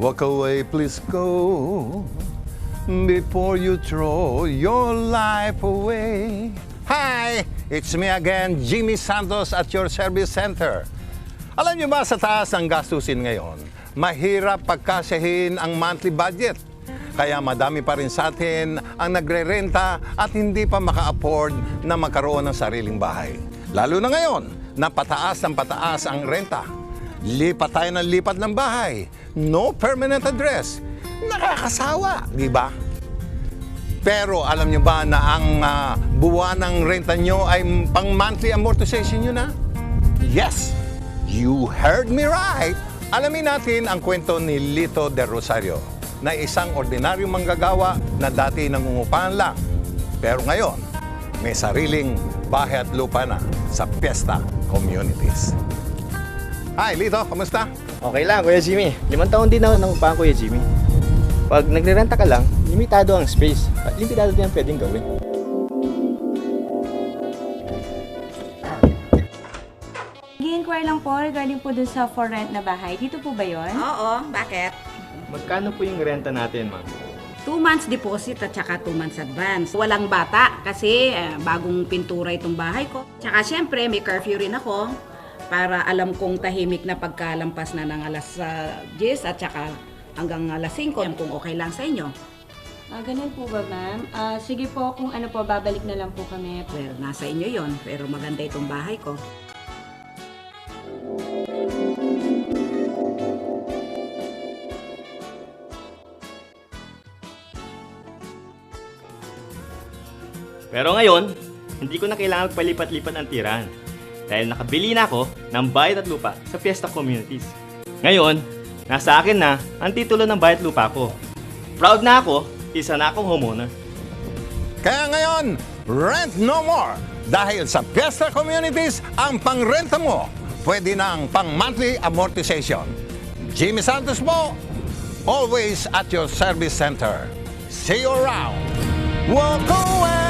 Walk away, please go, before you throw your life away. Hi! It's me again, Jimmy Santos at your service center. Alam niyo ba sa taas ng gastusin ngayon, mahirap pagkasyahin ang monthly budget. Kaya madami pa rin sa atin ang nagre-renta at hindi pa maka-afford na magkaroon ng sariling bahay. Lalo na ngayon, na pataas ng pataas ang renta. Lipat tayo ng lipat ng bahay. No permanent address. Nakakasawa, di ba? Pero alam niyo ba na ang buwan ng renta nyo ay pang monthly amortization nyo na? Yes, you heard me right. Alamin natin ang kwento ni Lito de Rosario, na isang ordinaryong manggagawa na dati nangungupahan lang. Pero ngayon, may sariling bahay at lupa na sa Fiesta Communities. Hi, Lito. Kamusta? Okay lang, Kuya Jimmy. 5 taon din ako nangupahan, Kuya Jimmy. Pag nagre-renta ka lang, limitado ang space. At limitado din ang pwedeng gawin. Gi-inquire lang po regarding po dun sa for rent na bahay. Dito po ba yon? Oo, bakit? Magkano po yung renta natin, ma'am? 2 months deposit at saka 2 months advance. Walang bata kasi bagong pintura itong bahay ko. Tsaka syempre may curfew rin ako para alam kong tahimik na pagkalampas na ng alas 10 at saka hanggang alas 5 kung okay lang sa inyo. Ganun po ba, ma'am? Sige po, kung ano po, babalik na lang po kami. Well, nasa inyo yon pero maganda itong bahay ko. Pero ngayon, hindi ko na kailangan magpalipat-lipat ng tirahan. Dahil nakabili na ako ng bahay at lupa sa Fiesta Communities. Ngayon, nasa akin na ang titulo ng bahay at lupa ko. Proud na ako, isa na akong homeowner. Kaya ngayon, rent no more. Dahil sa Fiesta Communities, ang pangrenta mo, pwede na ang pang-monthly amortization. Jimmy Santos po, always at your service center. See you around. Walk away!